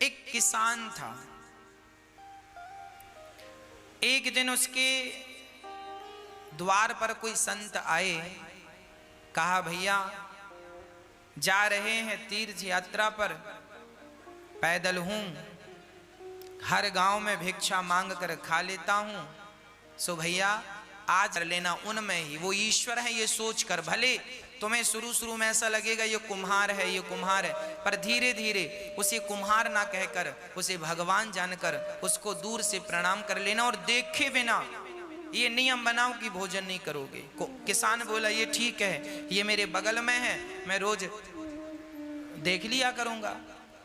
एक किसान था। एक दिन उसके द्वार पर कोई संत आए, कहा भैया जा रहे हैं तीर्थ यात्रा पर, पैदल हूं, हर गांव में भिक्षा मांग कर खा लेता हूं, सो भैया आज कर लेना उनमें ही वो ईश्वर है ये सोच कर। भले तुम्हें शुरू में ऐसा लगेगा ये कुम्हार है ये कुम्हार है, पर धीरे धीरे उसे कुम्हार ना कहकर उसे भगवान जानकर उसको दूर से प्रणाम कर लेना और देखे बिना ये नियम बनाओ कि भोजन नहीं करोगे। किसान बोला ये ठीक है, ये मेरे बगल में है, मैं रोज देख लिया करूंगा,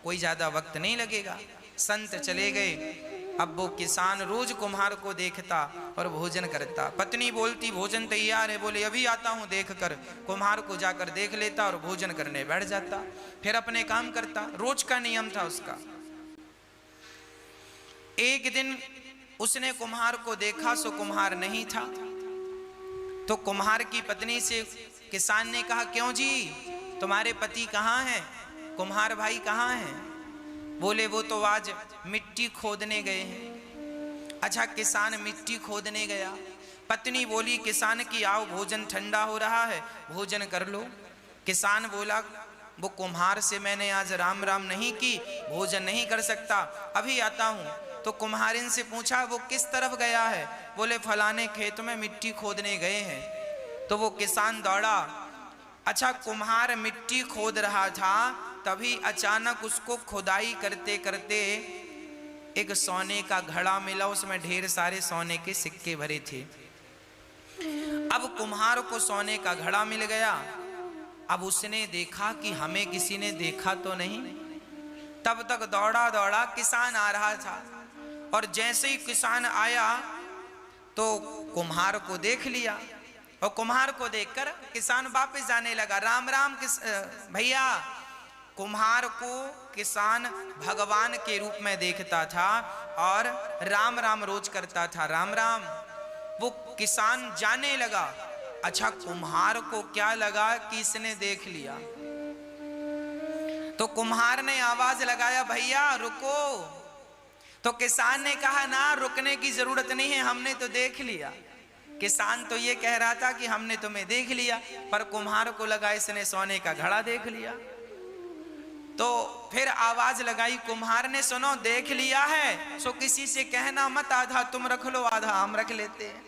कोई ज्यादा वक्त नहीं लगेगा। संत चले गए। अब वो किसान रोज कुम्हार को देखता और भोजन करता। पत्नी बोलती भोजन तैयार है, बोले अभी आता हूं देख कर। कुम्हार को जाकर देख लेता और भोजन करने बैठ जाता, फिर अपने काम करता। रोज का नियम था उसका। एक दिन उसने कुम्हार को देखा, सो कुम्हार नहीं था। तो कुम्हार की पत्नी से किसान ने कहा क्यों जी तुम्हारे पति कहाँ हैं, कुम्हार भाई कहाँ हैं? बोले वो तो आज मिट्टी खोदने गए हैं। अच्छा, किसान मिट्टी खोदने गया। पत्नी बोली किसान की आओ भोजन ठंडा हो रहा है, भोजन कर लो। किसान बोला वो कुम्हार से मैंने आज राम राम नहीं की, भोजन नहीं कर सकता, अभी आता हूं। तो कुम्हारिन से पूछा वो किस तरफ गया है? बोले फलाने खेत में मिट्टी खोदने गए हैं। तो वो किसान दौड़ा। अच्छा, कुम्हार मिट्टी खोद रहा था, तभी अचानक उसको खुदाई करते करते एक सोने का घड़ा मिला, उसमें ढेर सारे सोने के सिक्के भरे थे। अब कुम्हार को सोने का घड़ा मिल गया। अब उसने देखा कि हमें किसी ने देखा तो नहीं। तब तक दौड़ा दौड़ा किसान आ रहा था, और जैसे ही किसान आया तो कुम्हार को देख लिया, और कुम्हार को देखकर किसान वापस जाने लगा। राम राम भैया। कुम्हार को किसान भगवान के रूप में देखता था और राम राम रोज करता था, राम राम। वो किसान जाने लगा। अच्छा, कुम्हार को क्या लगा कि इसने देख लिया, तो कुम्हार ने आवाज लगाया भैया रुको। तो किसान ने कहा ना रुकने की जरूरत नहीं है, हमने तो देख लिया। किसान तो ये कह रहा था कि हमने तुम्हें देख लिया, पर कुम्हार को लगा इसने सोने का घड़ा देख लिया। तो फिर आवाज लगाई कुम्हार ने, सुनो देख लिया है सो किसी से कहना मत, आधा तुम रख लो आधा हम रख लेते हैं।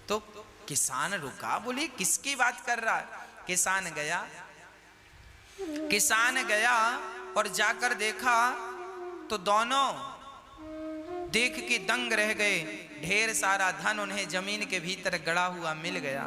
तो किसान रुका, बोली किसकी बात कर रहा है? किसान गया और जाकर देखा तो दोनों देख के दंग रह गए। ढेर सारा धन उन्हें जमीन के भीतर गड़ा हुआ मिल गया।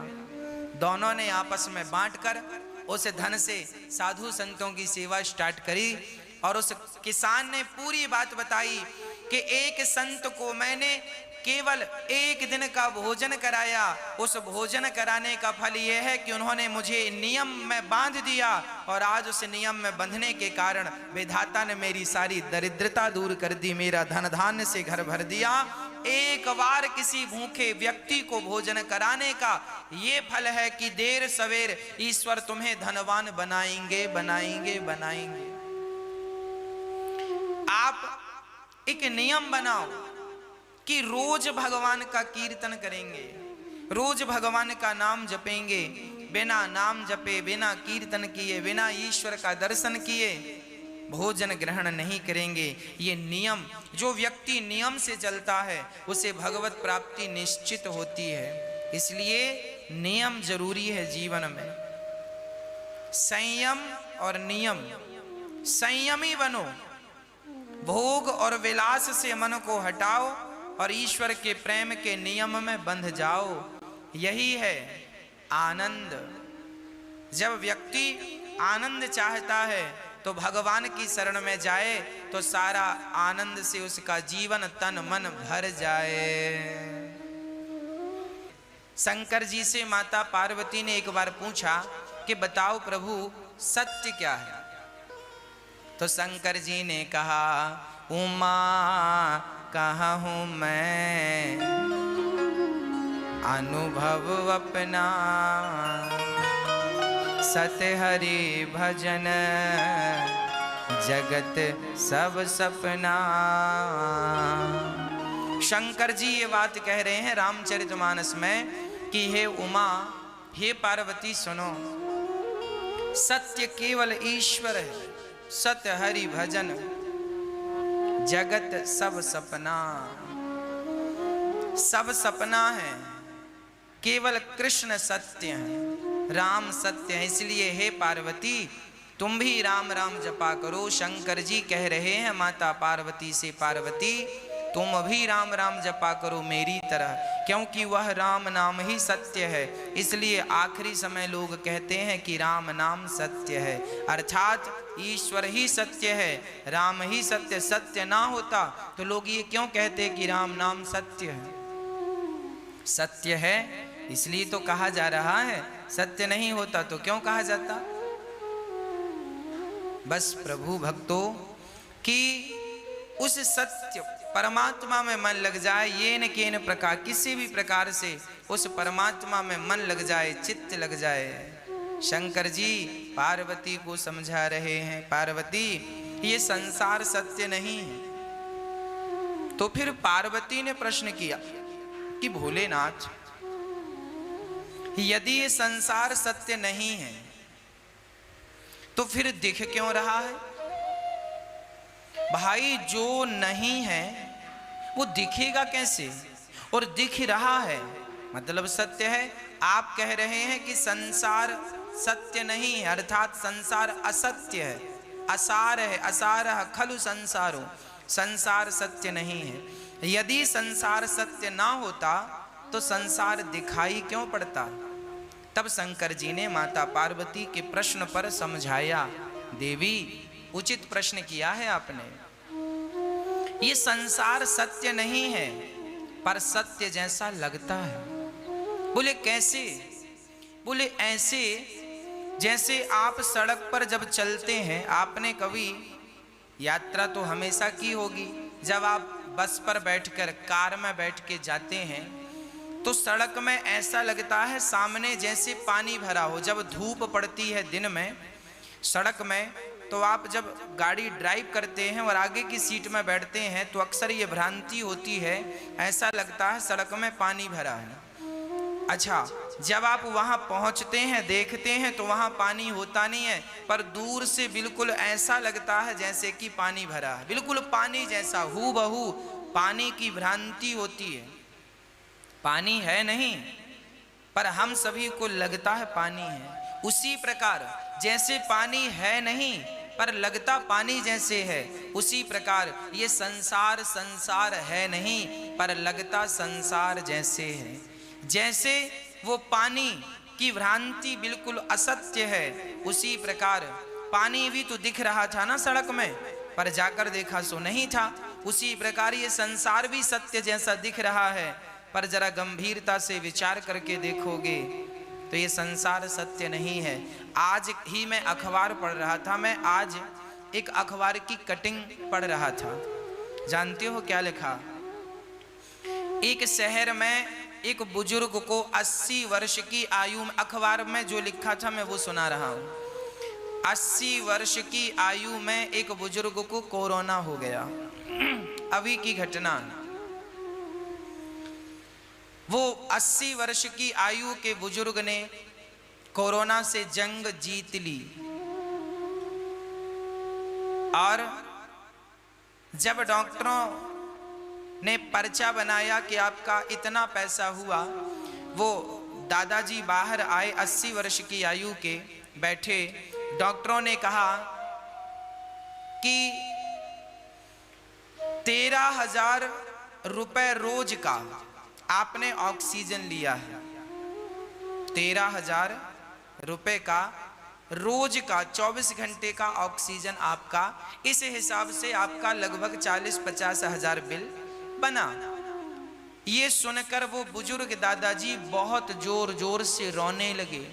दोनों ने आपस में बांटकर उस धन से साधु संतों की सेवा स्टार्ट करी। और उस किसान ने पूरी बात बताई कि एक संत को मैंने केवल एक दिन का भोजन कराया, उस भोजन कराने का फल यह है कि उन्होंने मुझे नियम में बांध दिया, और आज उस नियम में बंधने के कारण विधाता ने मेरी सारी दरिद्रता दूर कर दी, मेरा धन धान्य से घर भर दिया। एक बार किसी भूखे व्यक्ति को भोजन कराने का ये फल है कि देर सवेर ईश्वर तुम्हें धनवान बनाएंगे बनाएंगे बनाएंगे। आप एक नियम बनाओ कि रोज भगवान का कीर्तन करेंगे, रोज भगवान का नाम जपेंगे। बिना नाम जपे, बिना कीर्तन किए, बिना ईश्वर का दर्शन किए भोजन ग्रहण नहीं करेंगे। ये नियम, जो व्यक्ति नियम से चलता है उसे भगवत प्राप्ति निश्चित होती है। इसलिए नियम जरूरी है जीवन में। संयम और नियम, संयमी बनो, भोग और विलास से मन को हटाओ और ईश्वर के प्रेम के नियम में बंध जाओ। यही है आनंद। जब व्यक्ति आनंद चाहता है तो भगवान की शरण में जाए तो सारा आनंद से उसका जीवन तन मन भर जाए। शंकर जी से माता पार्वती ने एक बार पूछा कि बताओ प्रभु सत्य क्या है? तो शंकर जी ने कहा उमा कहूँ मैं अनुभव अपना, सत हरि भजन जगत सब सपना। शंकर जी ये बात कह रहे हैं रामचरितमानस में कि हे उमा, हे पार्वती सुनो, सत्य केवल ईश्वर है, सत्य हरि भजन, जगत सब सपना। सब सपना है, केवल कृष्ण सत्य है, राम सत्य है। इसलिए हे पार्वती तुम भी राम राम जपा करो। शंकर जी कह रहे हैं माता पार्वती से, पार्वती तुम भी राम राम जपा करो मेरी तरह, क्योंकि वह राम नाम ही सत्य है। इसलिए आखिरी समय लोग कहते हैं कि राम नाम सत्य है, अर्थात ईश्वर ही सत्य है, राम ही सत्य। सत्य ना होता तो लोग ये क्यों कहते कि राम नाम सत्य है? सत्य है इसलिए तो कहा जा रहा है, सत्य नहीं होता तो क्यों कहा जाता? बस प्रभु भक्तों कि उस सत्य परमात्मा में मन लग जाए, ये न केन प्रकार, किसी भी प्रकार से उस परमात्मा में मन लग जाए, चित्त लग जाए। शंकर जी पार्वती को समझा रहे हैं, पार्वती ये संसार सत्य नहीं है। तो फिर पार्वती ने प्रश्न किया कि भोलेनाथ, यदि ये संसार सत्य नहीं है तो फिर दिख क्यों रहा है? भाई जो नहीं है वो दिखेगा कैसे? और दिख रहा है मतलब सत्य है। आप कह रहे हैं कि संसार सत्य नहीं है, अर्थात संसार असत्य है, असार है, असारः खलु संसारो, संसार सत्य नहीं है। यदि संसार सत्य ना होता तो संसार दिखाई क्यों पड़ता? तब शंकर जी ने माता पार्वती के प्रश्न पर समझाया, देवी उचित प्रश्न किया है आपने। ये संसार सत्य नहीं है पर सत्य जैसा लगता है। बोले कैसे? बोले ऐसे जैसे आप सड़क पर जब चलते हैं, आपने कभी यात्रा तो हमेशा की होगी, जब आप बस पर बैठकर, कार में बैठ के जाते हैं तो सड़क में ऐसा लगता है सामने जैसे पानी भरा हो। जब धूप पड़ती है दिन में सड़क में, तो आप जब गाड़ी ड्राइव करते हैं और आगे की सीट में बैठते हैं तो अक्सर ये भ्रांति होती है, ऐसा लगता है सड़क में पानी भरा है। अच्छा, जब आप वहां पहुंचते हैं, देखते हैं तो वहां पानी होता नहीं है, पर दूर से बिल्कुल ऐसा लगता है जैसे कि पानी भरा है, बिल्कुल पानी जैसा, हूबहू पानी की भ्रांति होती है। पानी है नहीं पर हम सभी को लगता है पानी है। उसी प्रकार जैसे पानी है नहीं पर लगता पानी जैसे है, उसी प्रकार ये संसार संसार है नहीं पर लगता संसार जैसे है। जैसे वो पानी की भ्रांति बिल्कुल असत्य है, उसी प्रकार पानी भी तो दिख रहा था ना सड़क में, पर जाकर देखा सो नहीं था। उसी प्रकार ये संसार भी सत्य जैसा दिख रहा है, पर जरा गंभीरता से विचार करके देखोगे तो ये संसार सत्य नहीं है। आज ही मैं अखबार पढ़ रहा था, मैं आज एक अखबार की कटिंग पढ़ रहा था। जानते हो क्या लिखा? एक शहर में एक बुजुर्ग को 80 वर्ष की आयु में, अखबार में जो लिखा था मैं वो सुना रहा हूँ। 80 वर्ष की आयु में एक बुजुर्ग को कोरोना हो गया। अभी की घटना। वो 80 वर्ष की आयु के बुजुर्ग ने कोरोना से जंग जीत ली, और जब डॉक्टरों ने पर्चा बनाया कि आपका इतना पैसा हुआ, वो दादाजी बाहर आए 80 वर्ष की आयु के, बैठे। डॉक्टरों ने कहा कि 13,000 रुपए रोज का आपने ऑक्सीजन लिया है। 13,000 रुपए का रोज का 24 घंटे का ऑक्सीजन आपका, इस हिसाब से आपका लगभग 40-50 हजार बिल बना। ये सुनकर वो बुजुर्ग दादाजी बहुत जोर जोर से रोने लगे।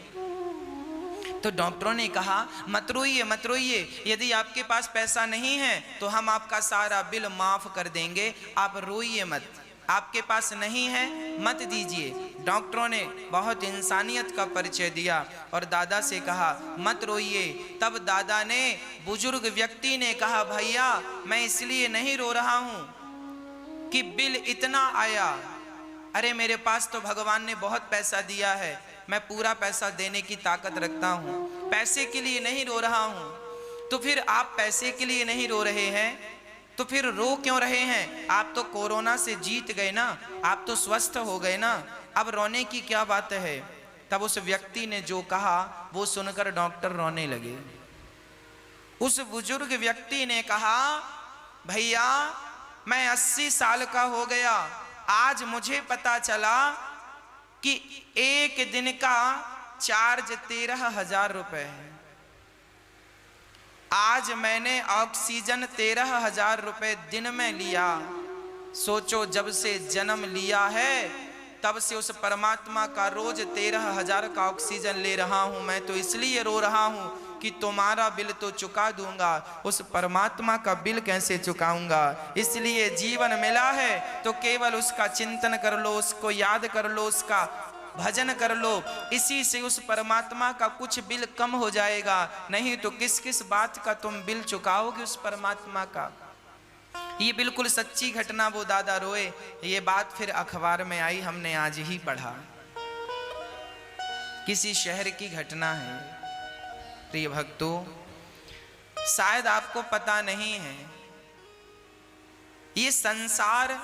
तो डॉक्टरों ने कहा मत रोइए मत रोइए, यदि आपके पास पैसा नहीं है तो हम आपका सारा बिल माफ कर देंगे, आप रोइए मत। आपके पास नहीं है मत दीजिए। डॉक्टरों ने बहुत इंसानियत का परिचय दिया और दादा से कहा मत रोइए। तब दादा ने, बुजुर्ग व्यक्ति ने कहा भैया मैं इसलिए नहीं रो रहा हूं कि बिल इतना आया, अरे मेरे पास तो भगवान ने बहुत पैसा दिया है, मैं पूरा पैसा देने की ताकत रखता हूं, पैसे के लिए नहीं रो रहा हूं। तो फिर आप पैसे के लिए नहीं रो रहे हैं तो फिर रो क्यों रहे हैं? आप तो कोरोना से जीत गए ना, आप तो स्वस्थ हो गए ना, अब रोने की क्या बात है? तब उस व्यक्ति ने जो कहा वो सुनकर डॉक्टर रोने लगे। उस बुजुर्ग व्यक्ति ने कहा भैया मैं 80 साल का हो गया, आज मुझे पता चला कि एक दिन का चार्ज 13,000 रुपए है। आज मैंने ऑक्सीजन 13,000 रुपए दिन में लिया। सोचो जब से जन्म लिया है तब से उस परमात्मा का रोज 13,000 का ऑक्सीजन ले रहा हूं। मैं तो इसलिए रो रहा हूं कि तुम्हारा बिल तो चुका दूंगा, उस परमात्मा का बिल कैसे चुकाऊंगा? इसलिए जीवन मिला है तो केवल उसका चिंतन कर लो, उसको याद कर लो, उसका भजन कर लो, इसी से उस परमात्मा का कुछ बिल कम हो जाएगा। नहीं तो किस किस बात का तुम बिल चुकाओगे उस परमात्मा का? ये बिल्कुल सच्ची घटना, वो दादा रोए। ये बात फिर अखबार में आई, हमने आज ही पढ़ा, किसी शहर की घटना है। प्रिय भक्तों, शायद आपको पता नहीं है, ये संसार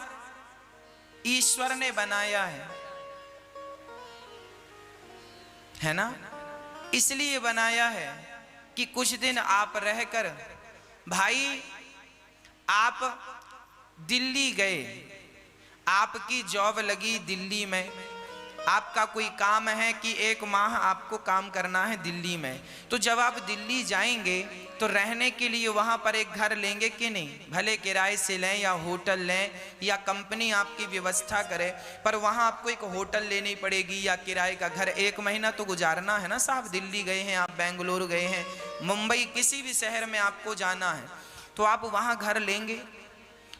ईश्वर ने बनाया है ना? इसलिए बनाया है कि कुछ दिन आप रहकर, भाई आप दिल्ली गए, आपकी जॉब लगी दिल्ली में, आपका कोई काम है कि 1 माह आपको काम करना है दिल्ली में, तो जब आप दिल्ली जाएंगे तो रहने के लिए वहां पर एक घर लेंगे कि नहीं? भले किराए से लें या होटल लें या कंपनी आपकी व्यवस्था करे, पर वहां आपको एक होटल लेनी पड़ेगी या किराए का घर। 1 महीना तो गुजारना है ना साहब। दिल्ली गए हैं आप, बेंगलुरु गए हैं, मुंबई, किसी भी शहर में आपको जाना है तो आप वहां घर लेंगे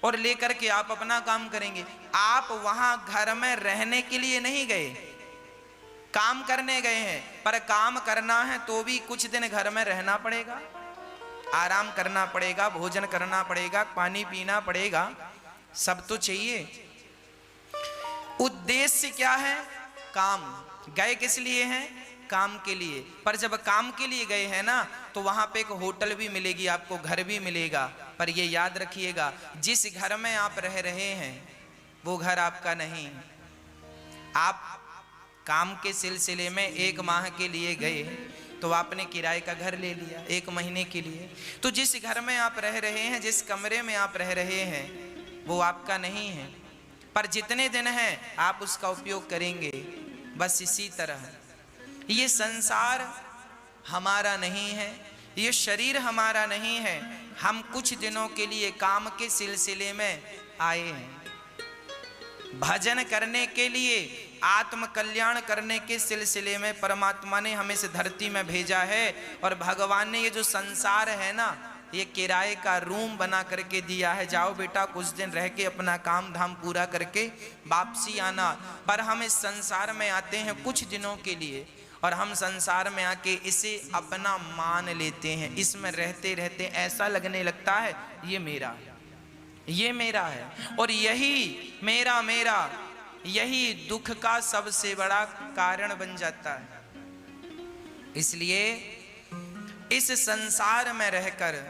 और लेकर के आप अपना काम करेंगे। आप वहां घर में रहने के लिए नहीं गए, काम करने गए हैं, पर काम करना है तो भी कुछ दिन घर में रहना पड़ेगा, आराम करना पड़ेगा, भोजन करना पड़ेगा, पानी पीना पड़ेगा, सब तो चाहिए। उद्देश्य क्या है? काम। गए किस लिए हैं? काम के लिए। पर जब काम के लिए गए हैं ना तो वहां पे एक होटल भी मिलेगी आपको, घर भी मिलेगा, पर ये याद रखिएगा जिस घर में आप रह रहे हैं वो घर आपका नहीं। आप काम के सिलसिले में 1 माह के लिए गए तो आपने किराए का घर ले लिया 1 महीने के लिए, तो जिस घर में आप रह रहे हैं, जिस कमरे में आप रह रहे हैं वो आपका नहीं है, पर जितने दिन हैं आप उसका उपयोग करेंगे। बस इसी तरह ये संसार हमारा नहीं है, ये शरीर हमारा नहीं है, हम कुछ दिनों के लिए काम के सिलसिले में आए हैं, भजन करने के लिए, आत्म कल्याण करने के सिलसिले में परमात्मा ने हमें इस धरती में भेजा है। और भगवान ने ये जो संसार है ना, ये किराए का रूम बना करके दिया है, जाओ बेटा कुछ दिन रह के अपना काम धाम पूरा करके वापसी आना। पर हम इस संसार में आते हैं कुछ दिनों के लिए और हम संसार में आके इसे अपना मान लेते हैं। इसमें रहते रहते ऐसा लगने लगता है ये मेरा है, ये मेरा है, और यही मेरा मेरा यही दुख का सबसे बड़ा कारण बन जाता है। इसलिए इस संसार में रहकर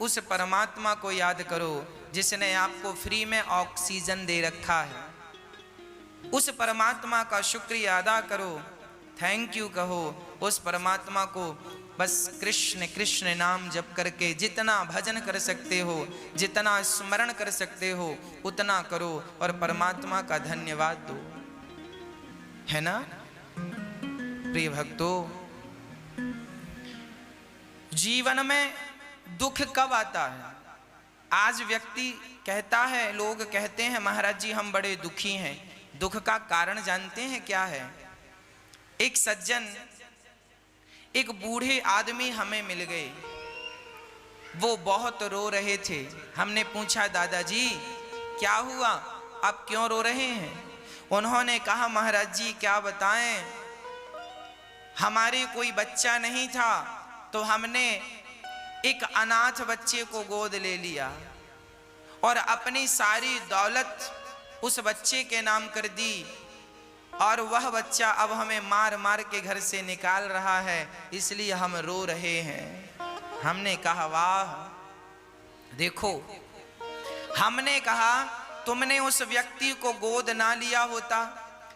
उस परमात्मा को याद करो जिसने आपको फ्री में ऑक्सीजन दे रखा है। उस परमात्मा का शुक्रिया अदा करो, थैंक यू कहो उस परमात्मा को। बस कृष्ण कृष्ण नाम जप करके जितना भजन कर सकते हो, जितना स्मरण कर सकते हो उतना करो और परमात्मा का धन्यवाद दो, है ना। प्रिय भक्तों, जीवन में दुख कब आता है? आज व्यक्ति कहता है, लोग कहते हैं महाराज जी हम बड़े दुखी हैं। दुख का कारण जानते हैं क्या है? एक सज्जन, एक बूढ़े आदमी हमें मिल गए, वो बहुत रो रहे थे। हमने पूछा दादाजी क्या हुआ? आप क्यों रो रहे हैं? उन्होंने कहा महाराज जी क्या बताएं, हमारे कोई बच्चा नहीं था तो हमने एक अनाथ बच्चे को गोद ले लिया और अपनी सारी दौलत उस बच्चे के नाम कर दी, और वह बच्चा अब हमें मार मार के घर से निकाल रहा है, इसलिए हम रो रहे हैं। हमने कहा वाह, देखो, हमने कहा तुमने उस व्यक्ति को गोद ना लिया होता,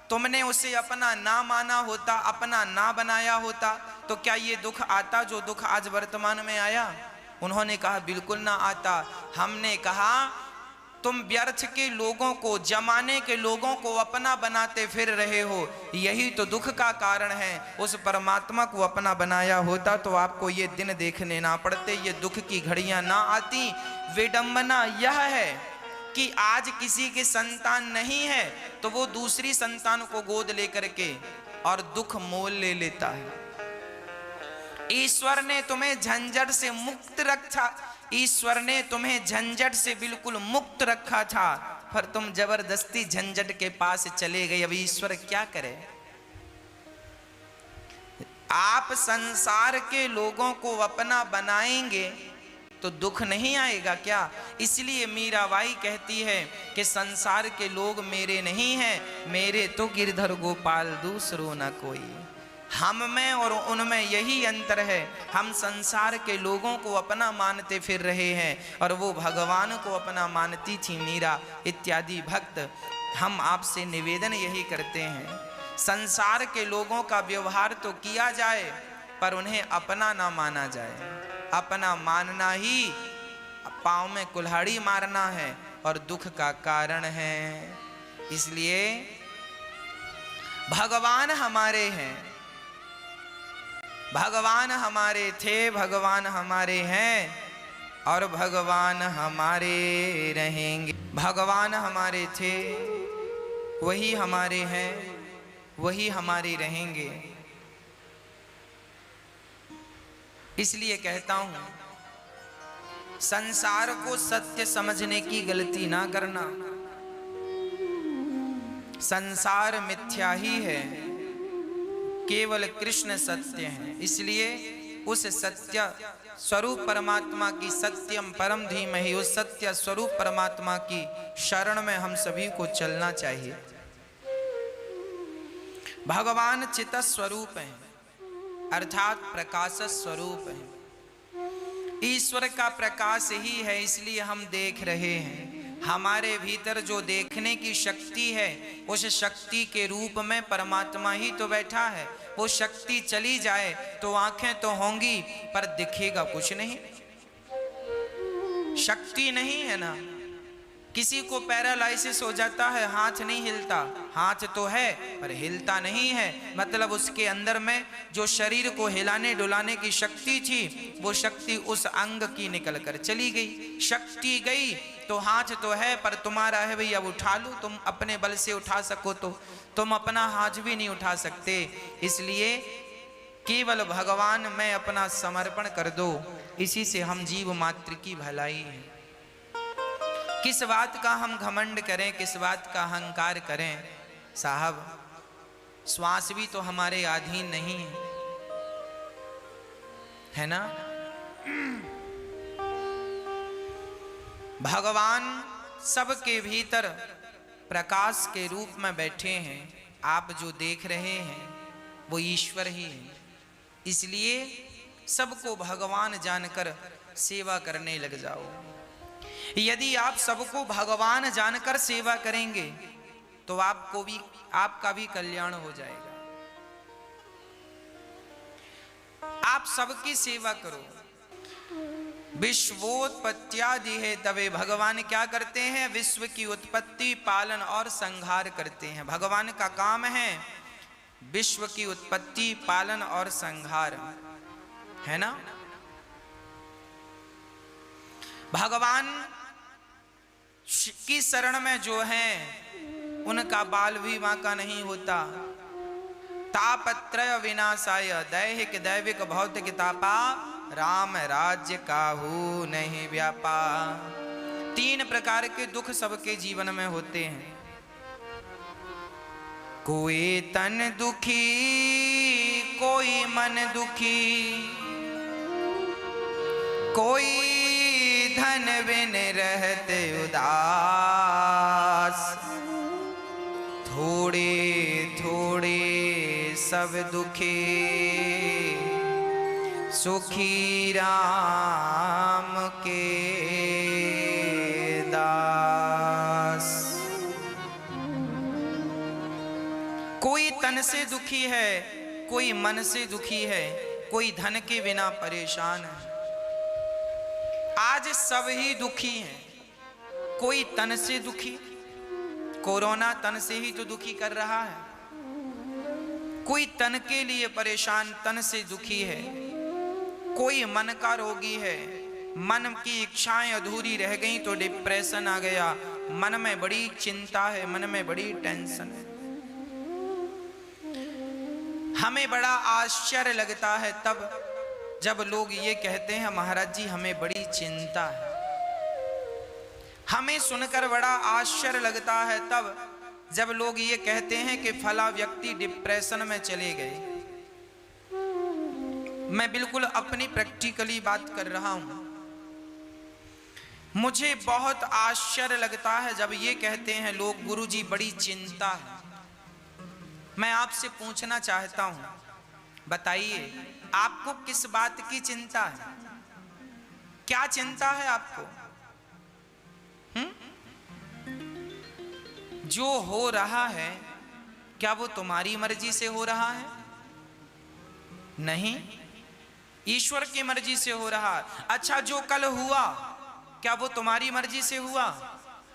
तुमने उसे अपना ना माना होता, अपना ना बनाया होता, तो क्या ये दुख आता जो दुख आज वर्तमान में आया? उन्होंने कहा बिल्कुल ना आता। हमने कहा तुम व्यर्थ के लोगों को, जमाने के लोगों को अपना बनाते फिर रहे हो, यही तो दुख का कारण है। उस परमात्मा को अपना बनाया होता तो आपको ये दिन देखने ना पड़ते, ये दुख की घड़ियां ना आती। विडंबना यह है कि आज किसी के संतान नहीं है तो वो दूसरी संतान को गोद लेकर के और दुख मोल ले लेता है। ईश्वर ने तुम्हें झंझट से मुक्त रखा, ईश्वर ने तुम्हें झंझट से बिल्कुल मुक्त रखा था, पर तुम जबरदस्ती झंझट के पास चले गए। अब ईश्वर क्या करे? आप संसार के लोगों को अपना बनाएंगे तो दुख नहीं आएगा क्या? इसलिए मीराबाई कहती है कि संसार के लोग मेरे नहीं हैं, मेरे तो गिरधर गोपाल दूसरो न कोई। हम में और उनमें यही अंतर है, हम संसार के लोगों को अपना मानते फिर रहे हैं और वो भगवान को अपना मानती थी मीरा इत्यादि भक्त। हम आपसे निवेदन यही करते हैं, संसार के लोगों का व्यवहार तो किया जाए पर उन्हें अपना ना माना जाए। अपना मानना ही पाँव में कुल्हाड़ी मारना है और दुख का कारण है। इसलिए भगवान हमारे हैं, भगवान हमारे थे, भगवान हमारे हैं और भगवान हमारे रहेंगे। भगवान हमारे थे, वही हमारे हैं, वही हमारे रहेंगे। इसलिए कहता हूं, संसार को सत्य समझने की गलती ना करना। संसार मिथ्या ही है, केवल कृष्ण सत्य है। इसलिए उस सत्य स्वरूप परमात्मा की, सत्यम परम धीमहि, उस सत्य स्वरूप परमात्मा की शरण में हम सभी को चलना चाहिए। भगवान चित स्वरूप हैं, अर्थात प्रकाश स्वरूप है। ईश्वर का प्रकाश ही है, इसलिए हम देख रहे हैं। हमारे भीतर जो देखने की शक्ति है, उस शक्ति के रूप में परमात्मा ही तो बैठा है। वो शक्ति चली जाए तो आंखें तो होंगी पर दिखेगा कुछ नहीं, शक्ति नहीं है ना। किसी को पैरालाइसिस हो जाता है, हाथ नहीं हिलता, हाथ तो है पर हिलता नहीं है, मतलब उसके अंदर में जो शरीर को हिलाने डुलाने की शक्ति थी, वो शक्ति उस अंग की निकल कर चली गई। शक्ति गई तो हाथ तो है पर तुम्हारा है भैया, अब उठा लो, तुम अपने बल से उठा सको तो तुम अपना हाथ भी नहीं उठा सकते। इसलिए केवल भगवान में अपना समर्पण कर दो, इसी से हम जीव मात्र की भलाई है। किस बात का हम घमंड करें, किस बात का अहंकार करें? साहब, श्वास भी तो हमारे अधीन नहीं है ना। भगवान सबके भीतर प्रकाश के रूप में बैठे हैं। आप जो देख रहे हैं वो ईश्वर ही है। इसलिए सबको भगवान जानकर सेवा करने लग जाओ। यदि आप सबको भगवान जानकर सेवा करेंगे तो आपको भी, आपका भी कल्याण हो जाएगा। आप सबकी सेवा करो। विश्वोत्पत्त्यादि है तवे, भगवान क्या करते हैं? विश्व की उत्पत्ति, पालन और संहार करते हैं। भगवान का काम है विश्व की उत्पत्ति, पालन और संहार, है ना। भगवान की शरण में जो हैं उनका बाल भी बांका नहीं होता। तापत्रय विनाशाय, दैहिक दैविक भौतिक तापा, राम राज्य काहू नहीं व्यापा। तीन प्रकार के दुख सबके जीवन में होते हैं। कोई तन दुखी कोई मन दुखी, कोई धन बिन रहते उदास, थोड़े थोड़े सब दुखी सुखी राम के दास। कोई तन से दुखी है, कोई मन से दुखी है, कोई धन के बिना परेशान है। आज सब ही दुखी हैं। कोई तन से दुखी, कोरोना तन से ही तो दुखी कर रहा है। कोई तन के लिए परेशान, तन से दुखी है। कोई मन का रोगी है, मन की इच्छाएं अधूरी रह गई तो डिप्रेशन आ गया, मन में बड़ी चिंता है, मन में बड़ी टेंशन है। हमें बड़ा आश्चर्य लगता है तब जब लोग ये कहते हैं महाराज जी हमें बड़ी चिंता है। हमें सुनकर बड़ा आश्चर्य लगता है तब जब लोग ये कहते हैं कि फला व्यक्ति डिप्रेशन में चले गए। मैं बिल्कुल अपनी प्रैक्टिकली बात कर रहा हूं। मुझे बहुत आश्चर्य लगता है जब ये कहते हैं लोग गुरुजी बड़ी चिंता है। मैं आपसे पूछना चाहता हूं, बताइए आपको किस बात की चिंता है? क्या चिंता है आपको? जो हो रहा है क्या वो तुम्हारी मर्जी से हो रहा है? नहीं, ईश्वर की मर्जी से हो रहा है। अच्छा, जो कल हुआ क्या वो तुम्हारी मर्जी से हुआ?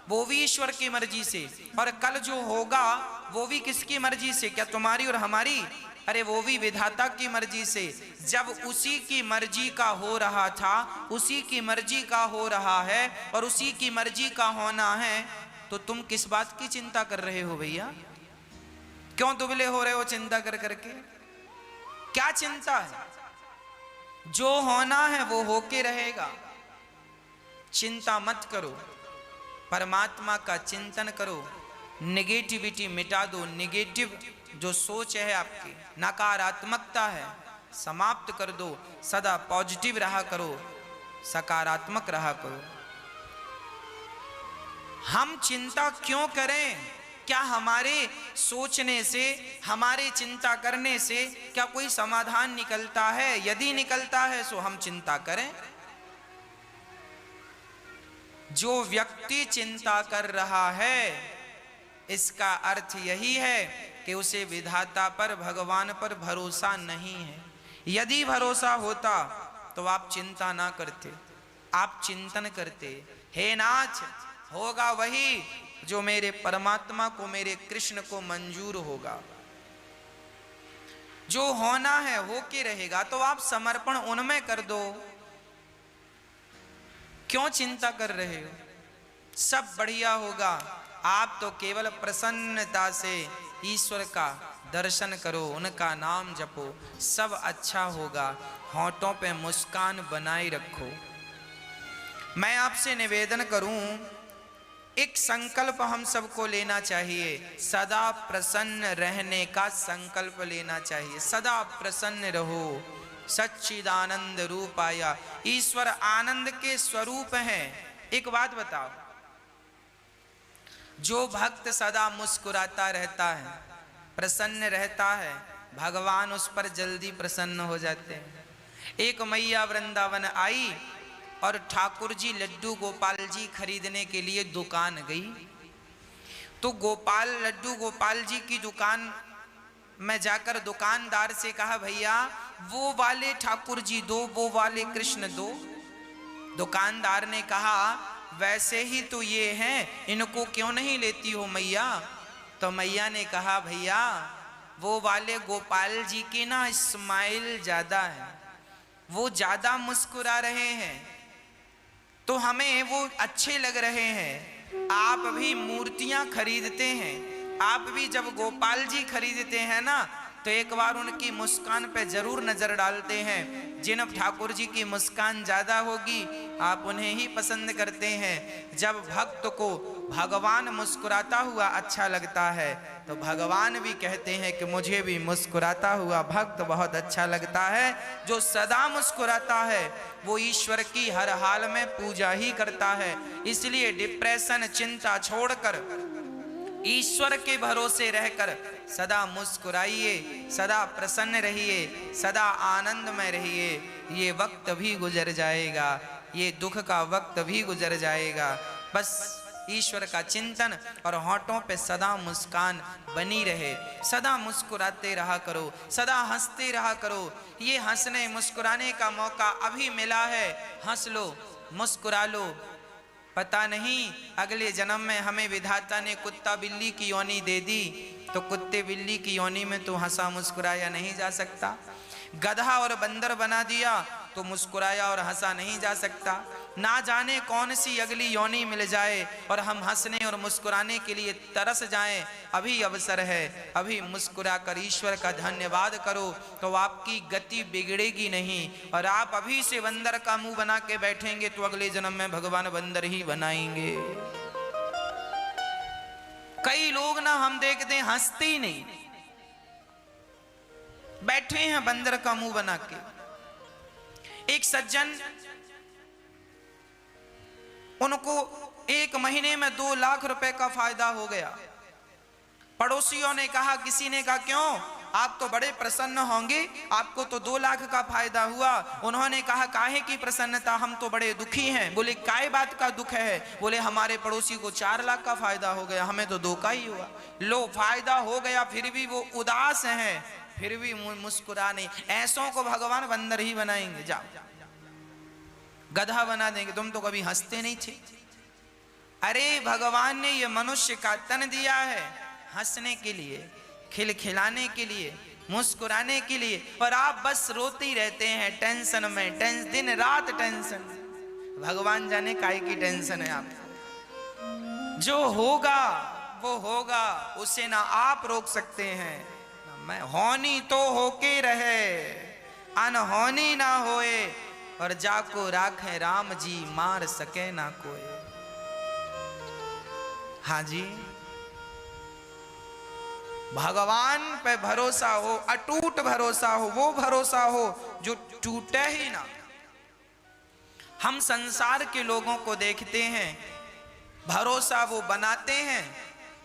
वो भी ईश्वर की मर्जी से। और कल जो होगा वो भी किसकी मर्जी से? क्या तुम्हारी और हमारी? अरे वो भी विधाता की मर्जी से। जब उसी की मर्जी का हो रहा था, उसी की मर्जी का हो रहा है और उसी की मर्जी का होना है, तो तुम किस बात की चिंता कर रहे हो भैया? क्यों दुबले हो रहे हो चिंता कर करके? क्या चिंता है? जो होना है वो होके रहेगा। चिंता मत करो, परमात्मा का चिंतन करो, नेगेटिविटी मिटा दो। नेगेटिव जो सोच है आपकी, नकारात्मकता है, समाप्त कर दो। सदा पॉजिटिव रहा करो, सकारात्मक रहा करो। हम चिंता क्यों करें? क्या हमारे सोचने से, हमारे चिंता करने से क्या कोई समाधान निकलता है? यदि निकलता है तो हम चिंता करें। जो व्यक्ति चिंता कर रहा है इसका अर्थ यही है कि उसे विधाता पर, भगवान पर भरोसा नहीं है। यदि भरोसा होता तो आप चिंता ना करते, आप चिंतन करते। हे नाथ, होगा वही जो मेरे परमात्मा को, मेरे कृष्ण को मंजूर होगा। जो होना है होके रहेगा, तो आप समर्पण उनमें कर दो। क्यों चिंता कर रहे हो? सब बढ़िया होगा। आप तो केवल प्रसन्नता से ईश्वर का दर्शन करो, उनका नाम जपो, सब अच्छा होगा। होंठों पे मुस्कान बनाए रखो। मैं आपसे निवेदन करूं, एक संकल्प हम सबको लेना चाहिए। सदा प्रसन्न रहने का संकल्प लेना चाहिए। सदा प्रसन्न रहो। सच्चिदानंद रूपाया, ईश्वर आनंद के स्वरूप हैं। एक बात बताओ, जो भक्त सदा मुस्कुराता रहता है, प्रसन्न रहता है, भगवान उस पर जल्दी प्रसन्न हो जाते हैं। एक मैया वृंदावन आई और ठाकुर जी लड्डू गोपाल जी खरीदने के लिए दुकान गई। तो लड्डू गोपाल जी की दुकान में जाकर दुकानदार से कहा, भैया वो वाले ठाकुर जी दो, वो वाले कृष्ण दो। दुकानदार ने कहा, वैसे ही तो ये हैं, इनको क्यों नहीं लेती हो मैया? तो मैया ने कहा, भैया वो वाले गोपाल जी की ना स्माइल ज्यादा है, वो ज्यादा मुस्कुरा रहे हैं, तो हमें वो अच्छे लग रहे हैं। आप भी मूर्तियां खरीदते हैं, आप भी जब गोपाल जी खरीदते हैं ना, तो एक बार उनकी मुस्कान पे जरूर नजर डालते हैं। जिन ठाकुर जी की मुस्कान ज्यादा होगी आप उन्हें ही पसंद करते हैं। जब भक्त को भगवान मुस्कुराता हुआ अच्छा लगता है तो भगवान भी कहते हैं कि मुझे भी मुस्कुराता हुआ भक्त बहुत अच्छा लगता है। जो सदा मुस्कुराता है वो ईश्वर की हर हाल में पूजा ही करता है। इसलिए डिप्रेशन, चिंता छोड़कर ईश्वर के भरोसे रहकर सदा मुस्कुराइए, सदा प्रसन्न रहिए, सदा आनंद में रहिए। ये वक्त भी गुजर जाएगा, ये दुख का वक्त भी गुजर जाएगा। बस ईश्वर का चिंतन और होठों पे सदा मुस्कान बनी रहे। सदा मुस्कुराते रहा करो, सदा हंसते रहा करो। ये हंसने मुस्कुराने का मौका अभी मिला है, हंस लो, मुस्कुरा लो। पता नहीं अगले जन्म में हमें विधाता ने कुत्ता बिल्ली की योनि दे दी तो कुत्ते बिल्ली की योनि में तो हंसा मुस्कुराया नहीं जा सकता। गधा और बंदर बना दिया तो मुस्कुराया और हंसा नहीं जा सकता। ना जाने कौन सी अगली योनि मिल जाए और हम हंसने और मुस्कुराने के लिए तरस जाएं। अभी अवसर है, अभी मुस्कुरा कर ईश्वर का धन्यवाद करो तो आपकी गति बिगड़ेगी नहीं। और आप अभी से बंदर का मुंह बना के बैठेंगे तो अगले जन्म में भगवान बंदर ही बनाएंगे। कई लोग ना हम देखते हैं हंसते ही नहीं, बैठे हैं बंदर का मुंह बना के। एक सज्जन, उनको 1 महीने में 2 लाख रुपए का फायदा हो गया। पड़ोसियों ने कहा, किसी ने कहा क्यों, आप तो बड़े प्रसन्न होंगे, आपको तो 2 लाख का फायदा हुआ। उन्होंने कहा काहे की प्रसन्नता, हम तो बड़े दुखी हैं। बोले काय बात का दुख है? बोले हमारे पड़ोसी को 4 लाख का फायदा हो गया, हमें तो 2 का ही हुआ। लो, फायदा हो गया फिर भी वो उदास हैं, फिर भी मुस्कुरा नहीं। ऐसों को भगवान बंदर ही बनाएंगे। जाओ, गधा बना देंगे। तुम तो कभी हंसते नहीं थे। अरे भगवान ने ये मनुष्य का तन दिया है हंसने के लिए, खिलखिलाने के लिए, मुस्कुराने के लिए, और आप बस रोते ही रहते हैं टेंशन में, दिन रात टेंशन। भगवान जाने काहे की टेंशन है आप। जो होगा वो होगा, उसे ना आप रोक सकते हैं ना मैं। होनी तो होके रहे, अनहोनी ना होए, और जाको राखे राम जी, मार सके ना कोई। हाँ जी, भगवान पे भरोसा हो, अटूट भरोसा हो, वो भरोसा हो जो टूटे ही ना। हम संसार के लोगों को देखते हैं, भरोसा वो बनाते हैं,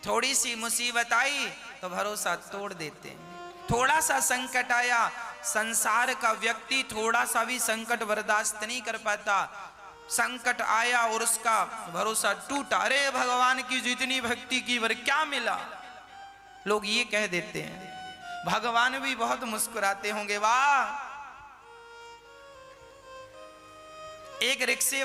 थोड़ी सी मुसीबत आई तो भरोसा तोड़ देते हैं। थोड़ा सा संकट आया, संसार का व्यक्ति थोड़ा सा भी संकट बर्दाश्त नहीं कर पाता। संकट आया और उसका भरोसा टूटा, अरे भगवान की जितनी भक्ति की वर क्या मिला, लोग ये कह देते हैं। भगवान भी बहुत मुस्कुराते होंगे। वाह, एक रिक्शे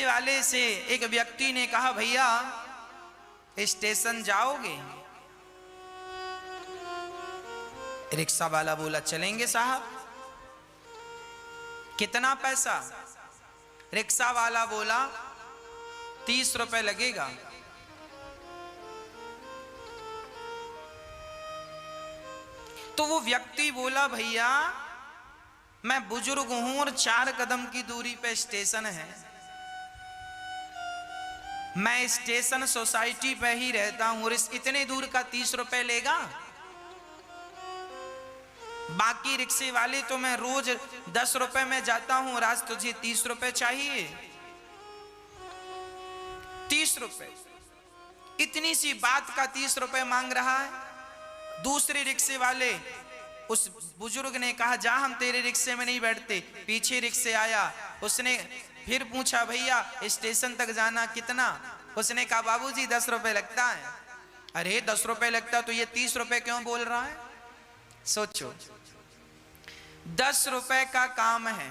वाले से एक व्यक्ति ने कहा, भैया स्टेशन जाओगे? रिक्शा वाला बोला, चलेंगे साहब। कितना पैसा? रिक्शा वाला बोला, 30 रुपए लगेगा। तो वो व्यक्ति बोला, भैया मैं बुजुर्ग हूं और 4 कदम की दूरी पे स्टेशन है, मैं स्टेशन सोसाइटी पे ही रहता हूं और इस इतने दूर का 30 रुपए लेगा? बाकी रिक्शे वाले तो मैं रोज 10 रुपए में जाता हूं और आज तुझे 30 रुपए चाहिए। 30 रुपए, इतनी सी बात का 30 रुपए मांग रहा है। दूसरे रिक्शे वाले, उस बुजुर्ग ने कहा, जा हम तेरे रिक्शे में नहीं बैठते। पीछे रिक्शे आया, उसने फिर पूछा, भैया स्टेशन तक जाना कितना? उसने कहा, बाबूजी 10 रुपए लगता है। अरे 10 रुपए लगता तो ये 30 रुपए क्यों बोल रहा है? सोचो, 10 रुपए का काम है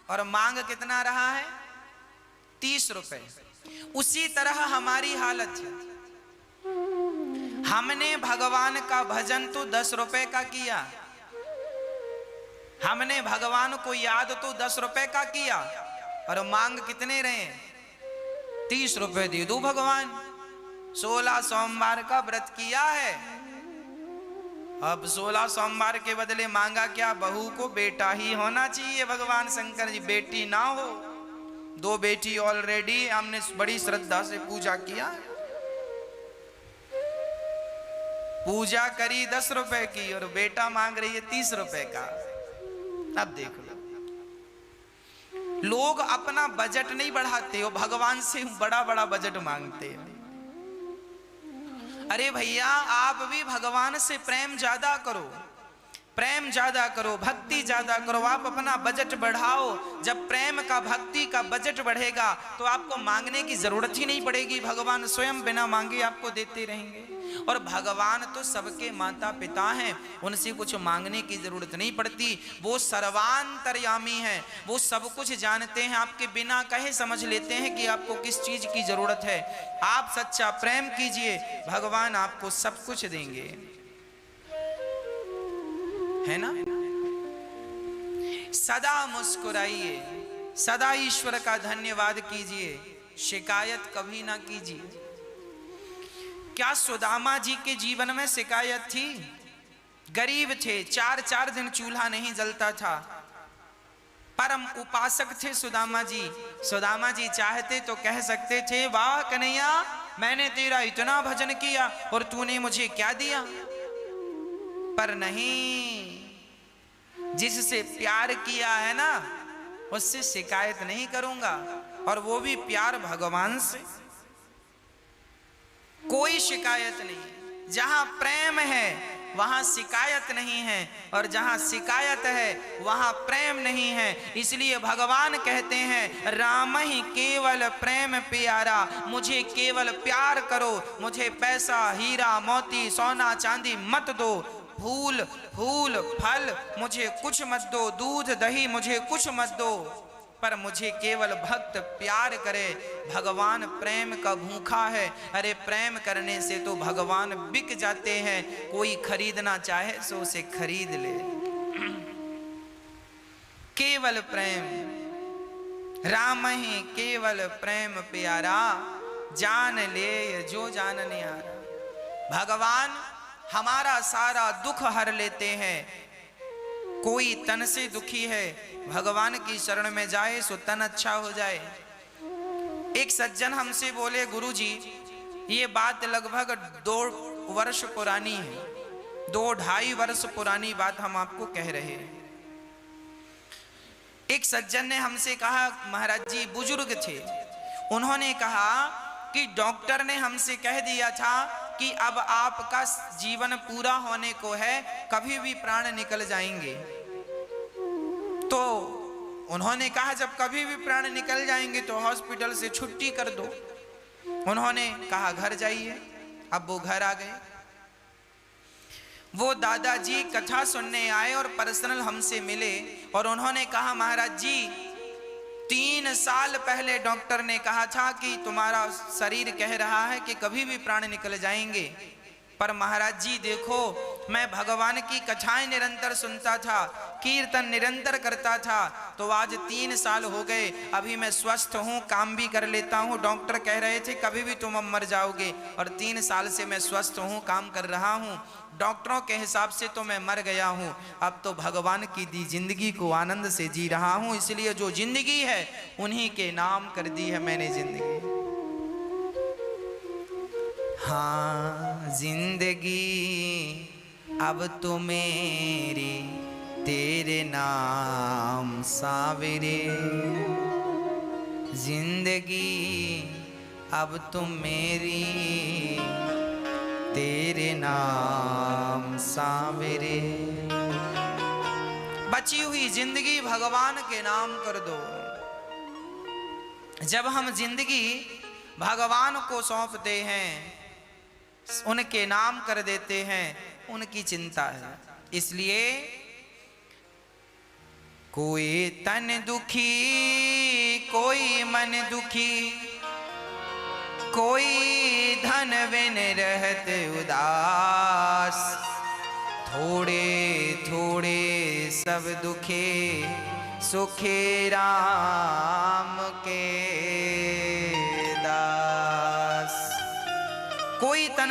और मांग कितना रहा है? 30 रुपए। उसी तरह हमारी हालत है। हमने भगवान का भजन तो 10 रुपए का किया, हमने भगवान को याद तो 10 रुपए का किया, और मांग कितने रहे? 30 रुपए दे दो भगवान। 16 सोमवार का व्रत किया है, अब 16 सोमवार के बदले मांगा क्या? बहू को बेटा ही होना चाहिए। भगवान शंकर जी बेटी ना हो, 2 बेटी ऑलरेडी हमने बड़ी श्रद्धा से पूजा किया, पूजा करी 10 रुपए की और बेटा मांग रही है 30 रुपए का। अब देख लो, लोग अपना बजट नहीं बढ़ाते हो, भगवान से बड़ा बड़ा बजट मांगते हैं। अरे भैया, आप भी भगवान से प्रेम ज्यादा करो, प्रेम ज्यादा करो, भक्ति ज्यादा करो, आप अपना बजट बढ़ाओ। जब प्रेम का, भक्ति का बजट बढ़ेगा तो आपको मांगने की जरूरत ही नहीं पड़ेगी, भगवान स्वयं बिना मांगे आपको देते रहेंगे। और भगवान तो सबके माता पिता हैं, उनसे कुछ मांगने की जरूरत नहीं पड़ती, वो सर्वांतर्यामी हैं, वो सब कुछ जानते हैं, आपके बिना कहे समझ लेते हैं कि आपको किस चीज की जरूरत है। आप सच्चा प्रेम कीजिए, भगवान आपको सब कुछ देंगे, है ना। सदा मुस्कुराइए, सदा ईश्वर का धन्यवाद कीजिए, शिकायत कभी ना कीजिए। क्या सुदामा जी के जीवन में शिकायत थी? गरीब थे, 4-4 दिन चूल्हा नहीं जलता था, परम उपासक थे सुदामा जी। सुदामा जी चाहते तो कह सकते थे, वाह कन्हैया, मैंने तेरा इतना भजन किया और तूने मुझे क्या दिया। पर नहीं, जिससे प्यार किया है ना, उससे शिकायत नहीं करूंगा, और वो भी प्यार भगवान से। कोई शिकायत नहीं, जहां प्रेम है वहां शिकायत नहीं है, और जहां शिकायत है वहां प्रेम नहीं है। इसलिए भगवान कहते हैं, राम ही केवल प्रेम प्यारा, मुझे केवल प्यार करो, मुझे पैसा हीरा मोती सोना चांदी मत दो, फूल फूल फल मुझे कुछ मत दो, दूध दही मुझे कुछ मत दो, पर मुझे केवल भक्त प्यार करे। भगवान प्रेम का भूखा है। अरे प्रेम करने से तो भगवान बिक जाते हैं, कोई खरीदना चाहे सो उसे खरीद ले। केवल प्रेम, राम ही केवल प्रेम प्यारा, जान ले जो जानने आ रहा। भगवान हमारा सारा दुख हर लेते हैं। कोई तन से दुखी है, भगवान की शरण में जाए सो तन अच्छा हो जाए। एक सज्जन हमसे बोले, गुरुजी ये बात लगभग 2 वर्ष पुरानी है, 2-2.5 वर्ष पुरानी बात हम आपको कह रहे हैं। एक सज्जन ने हमसे कहा, महाराज जी बुजुर्ग थे, उन्होंने कहा कि डॉक्टर ने हमसे कह दिया था कि अब आपका जीवन पूरा होने को है, कभी भी प्राण निकल जाएंगे। तो उन्होंने कहा, जब कभी भी प्राण निकल जाएंगे तो हॉस्पिटल से छुट्टी कर दो। उन्होंने कहा घर जाइए। अब वो घर आ गए। वो दादाजी कथा सुनने आए और पर्सनल हमसे मिले, और उन्होंने कहा, महाराज जी 3 साल पहले डॉक्टर ने कहा था कि तुम्हारा शरीर कह रहा है कि कभी भी प्राण निकल जाएंगे, पर महाराज जी देखो, मैं भगवान की कथाएं निरंतर सुनता था, कीर्तन निरंतर करता था, तो आज 3 साल हो गए, अभी मैं स्वस्थ हूँ, काम भी कर लेता हूँ। डॉक्टर कह रहे थे कभी भी तुम अब मर जाओगे, और 3 साल से मैं स्वस्थ हूँ, काम कर रहा हूँ। डॉक्टरों के हिसाब से तो मैं मर गया हूँ, अब तो भगवान की दी जिंदगी को आनंद से जी रहा हूँ, इसलिए जो जिंदगी है उन्हीं के नाम कर दी है मैंने जिंदगी। हाँ जिंदगी अब तो मेरी तेरे नाम सावरे, जिंदगी अब तो मेरी तेरे नाम सावरे। बची हुई जिंदगी भगवान के नाम कर दो। जब हम जिंदगी भगवान को सौंपते हैं, उनके नाम कर देते हैं, उनकी चिंता है। इसलिए कोई तन दुखी, कोई मन दुखी, कोई धन बिन रहत उदास, थोड़े थोड़े सब दुखे, सुखे राम के दास।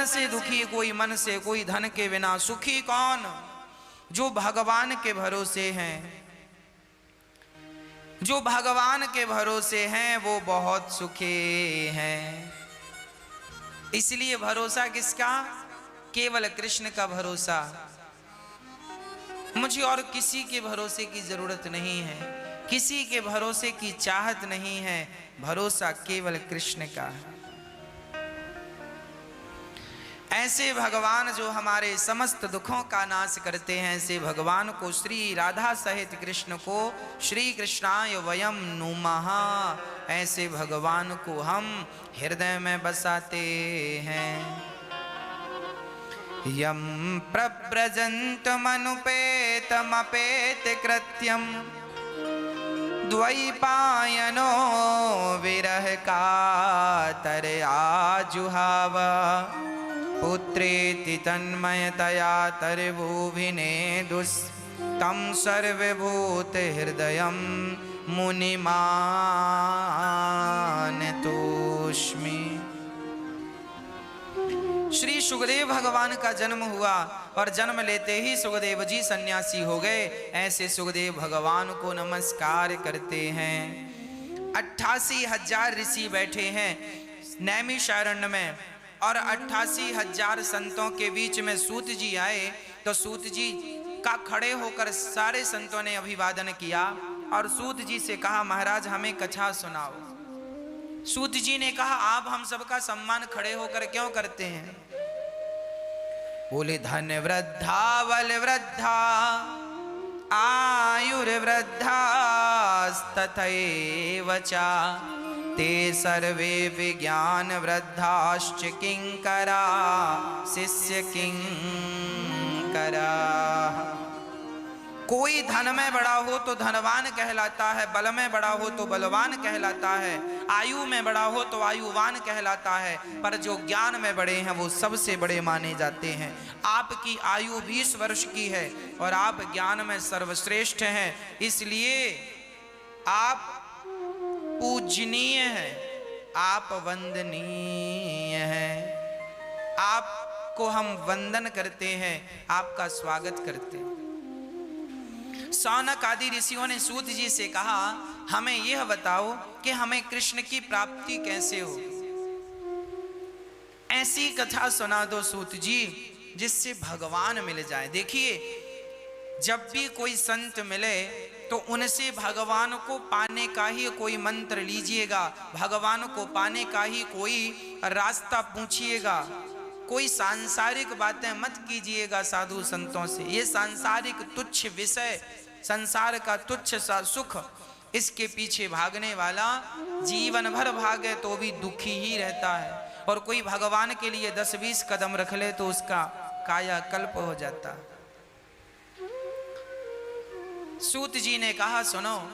तन से दुखी, कोई मन से, कोई धन के बिना। सुखी कौन? जो भगवान के भरोसे हैं। जो भगवान के भरोसे हैं वो बहुत सुखी हैं। इसलिए भरोसा किसका? केवल कृष्ण का भरोसा। मुझे और किसी के भरोसे की जरूरत नहीं है, किसी के भरोसे की चाहत नहीं है। भरोसा केवल कृष्ण का है। ऐसे भगवान जो हमारे समस्त दुखों का नाश करते हैं, ऐसे भगवान को, श्री राधा सहित कृष्ण को श्री कृष्णाय वयम नुमः, ऐसे भगवान को हम हृदय में बसाते हैं। यम प्रव्रजन्तमनुपेतमपेत कृत्यम द्वैपायनो विरह कातरया जुहाव पुत्रेति तन्मयतया तर्वुभिने दुस्तं सर्वभूत हृदयं मुनिमानतोस्मि। श्री सुखदेव भगवान का जन्म हुआ और जन्म लेते ही सुखदेव जी सन्यासी हो गए। ऐसे सुखदेव भगवान को नमस्कार करते हैं। 88,000 ऋषि बैठे हैं नैमिषारण्य में और 88,000 संतों के बीच में सूत जी आए तो सूत जी का खड़े होकर सारे संतों ने अभिवादन किया और सूत जी से कहा, महाराज हमें कथा सुनाओ। सूत जी ने कहा, आप हम सबका सम्मान खड़े होकर क्यों करते हैं? बोले, धन वृद्धा बल वृद्धा आयुर्वृद्धास्तथैव च ते सर्वे विज्ञान वृद्धाश्च किंकरा शिष्य किंकरा। कोई धन में बड़ा हो तो धनवान कहलाता है, बल में बड़ा हो तो बलवान कहलाता है, आयु में बड़ा हो तो आयुवान कहलाता है, पर जो ज्ञान में बड़े हैं वो सबसे बड़े माने जाते हैं। आपकी आयु 20 वर्ष की है और आप ज्ञान में सर्वश्रेष्ठ हैं, इसलिए आप पूजनीय हैं, आप वंदनीय हैं। आपको हम वंदन करते हैं, आपका स्वागत करते हैं। सौनक आदि ऋषियों ने सूत जी से कहा, हमें यह बताओ कि हमें कृष्ण की प्राप्ति कैसे हो। ऐसी कथा सुना दो सूत जी जिससे भगवान मिल जाए। देखिए, जब भी कोई संत मिले तो उनसे भगवान को पाने का ही कोई मंत्र लीजिएगा, भगवान को पाने का ही कोई रास्ता पूछिएगा। कोई सांसारिक बातें मत कीजिएगा साधु संतों से। ये सांसारिक तुच्छ विषय, संसार का तुच्छ सा सुख, इसके पीछे भागने वाला जीवन भर भागे तो भी दुखी ही रहता है। और कोई भगवान के लिए 10-20 कदम रख ले तो उसका कायाकल्प हो जाता है। सूत जी ने कहा, सुनो,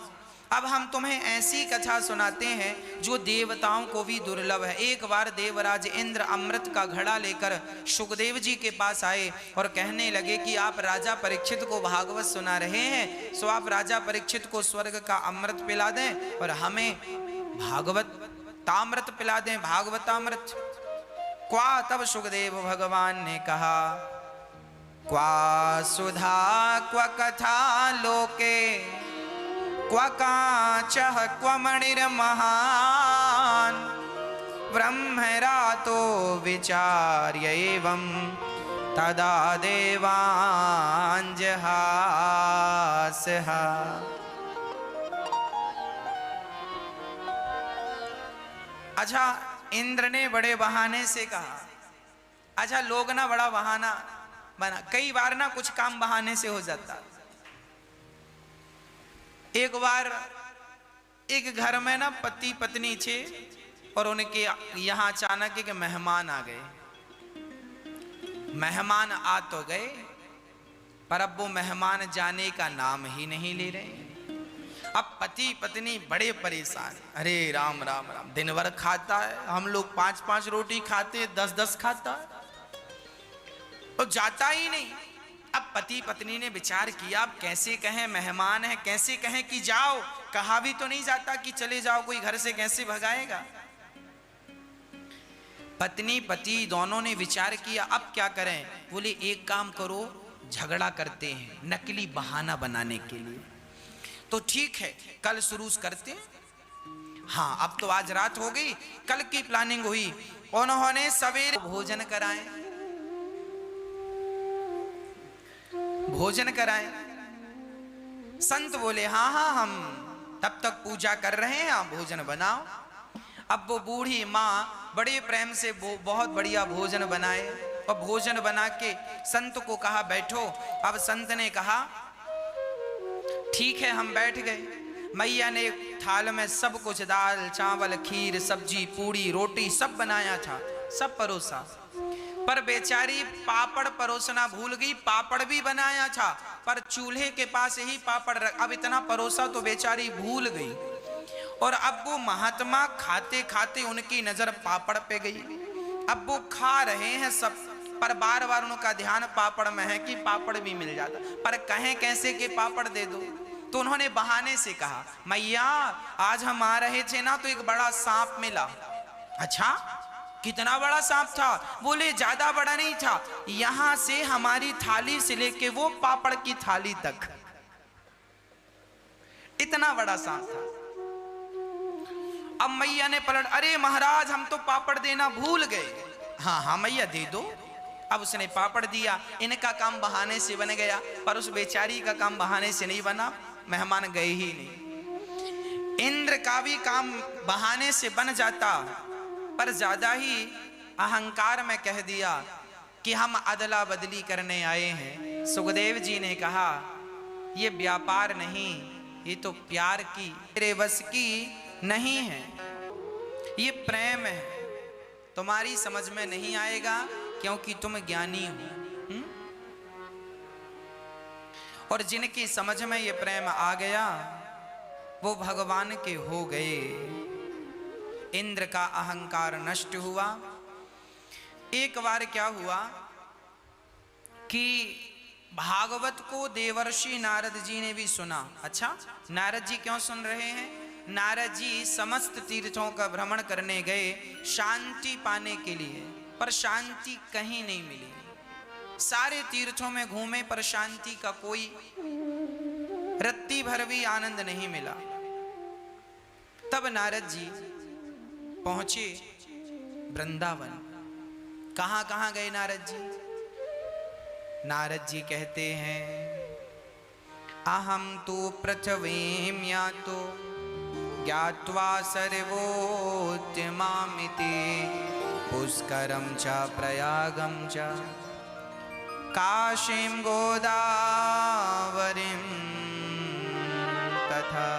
अब हम तुम्हें ऐसी कथा सुनाते हैं जो देवताओं को भी दुर्लभ है। एक बार देवराज इंद्र अमृत का घड़ा लेकर सुखदेव जी के पास आए और कहने लगे कि आप राजा परीक्षित को भागवत सुना रहे हैं, सो आप राजा परीक्षित को स्वर्ग का अमृत पिला दें और हमें भागवतामृत पिला दें, भागवतामृत। क्वा, तब सुखदेव भगवान ने कहा, क्वा सुधा क्व कथा लोके क्व काचः क्व मणिर्महान् ब्रह्मरातो विचार्य एवं तदा देवाञ्जहासः। अच्छा, इंद्र ने बड़े बहाने से कहा। अच्छा, लोग ना बड़ा बहाना बना, कई बार ना कुछ काम बहाने से हो जाता। एक बार एक घर में ना पति पत्नी थे और उनके यहाँ अचानक एक मेहमान आ गए। मेहमान आ तो गए पर अब वो मेहमान जाने का नाम ही नहीं ले रहे। अब पति पत्नी बड़े परेशान। अरे राम राम राम, दिन भर खाता है, हम लोग 5-5 रोटी खाते, 10-10 खाता है तो जाता ही नहीं। अब पति पत्नी ने विचार किया, अब कैसे कहें, मेहमान है, कैसे कहें कि जाओ, कहा भी तो नहीं जाता कि चले जाओ, कोई घर से कैसे भगाएगा। पत्नी पति दोनों ने विचार किया अब क्या करें। बोले एक काम करो, झगड़ा करते हैं नकली बहाना बनाने के लिए। तो ठीक है कल शुरू करते हैं। हाँ अब तो आज रात हो गई, कल की प्लानिंग हुई। उन्होंने सवेरे भोजन कराए, भोजन कराए। संत बोले हाँ हाँ हम तब तक पूजा कर रहे हैं, आप भोजन बनाओ। अब वो बूढ़ी माँ बड़े प्रेम से बहुत बढ़िया भोजन बनाए और भोजन बना के संत को कहा बैठो। अब संत ने कहा ठीक है, हम बैठ गए। मैया ने थाल में सब कुछ दाल चावल खीर सब्जी पूड़ी रोटी सब बनाया था, सब परोसा। पर बेचारी पापड़ परोसना भूल गई। पापड़ भी बनाया था पर चूल्हे के पास ही पापड़ अब इतना परोसा तो बेचारी भूल गई। और अब वो महात्मा खाते खाते उनकी नजर पापड़ पे गई। अब वो खा रहे हैं सब, पर बार बार उनका ध्यान पापड़ में है कि पापड़ भी मिल जाता, पर कहें कैसे कि पापड़ दे दो। तो उन्होंने बहाने से कहा मैया आज हम आ रहे थे ना तो एक बड़ा सांप मिला। अच्छा कितना बड़ा सांप था? बोले ज्यादा बड़ा नहीं था, यहां से हमारी थाली से लेके वो पापड़ की थाली तक इतना बड़ा सांप था। अब मैया ने पलट, अरे महाराज हम तो पापड़ देना भूल गए। हाँ हाँ मैया दे दो। अब उसने पापड़ दिया। इनका काम बहाने से बन गया पर उस बेचारी का काम बहाने से नहीं बना, मेहमान गए ही नहीं। इंद्र का भी काम बहाने से बन जाता पर ज्यादा ही अहंकार में कह दिया कि हम अदला बदली करने आए हैं। सुखदेव जी ने कहा ये व्यापार नहीं, ये तो प्यार की तेरे बस की नहीं है, ये प्रेम है। तुम्हारी समझ में नहीं आएगा क्योंकि तुम ज्ञानी हो। और जिनकी समझ में ये प्रेम आ गया वो भगवान के हो गए। इंद्र का अहंकार नष्ट हुआ। एक बार क्या हुआ कि भागवत को देवर्षि नारद जी ने भी सुना। अच्छा नारद जी क्यों सुन रहे हैं? नारद जी समस्त तीर्थों का भ्रमण करने गए शांति पाने के लिए, पर शांति कहीं नहीं मिली। सारे तीर्थों में घूमे पर शांति का कोई रत्ती भर भी आनंद नहीं मिला। तब नारद जी पहुंचे वृंदावन। कहां कहां गए नारद जी? नारद जी कहते हैं अहम तो पृथ्वीं यातो ज्ञात्वा सर्वोत्तमामिति पुष्करं च प्रयागं च काशीं गोदावरीं तथा।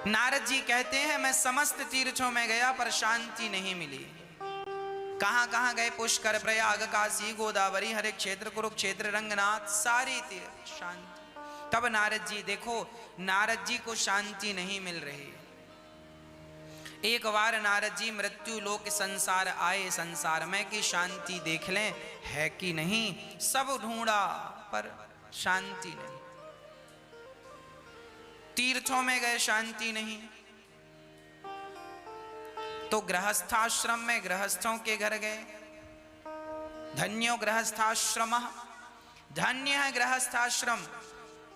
नारद जी कहते हैं मैं समस्त तीर्थों में गया पर शांति नहीं मिली। कहां कहां गए? पुष्कर प्रयाग काशी गोदावरी हरे क्षेत्र कुरुक्षेत्र रंगनाथ सारी तीर्थ शांति। तब नारद जी देखो नारद जी को शांति नहीं मिल रही। एक बार नारद जी मृत्यु लोक संसार आए, संसार में कि शांति देख लें है कि नहीं। सब ढूंढा पर शांति नहीं। तीर्थों में गए शांति नहीं। तो गृहस्थाश्रम में गृहस्थों के घर गए। धन्यो गृहस्थाश्रम, धन्य है गृहस्थाश्रम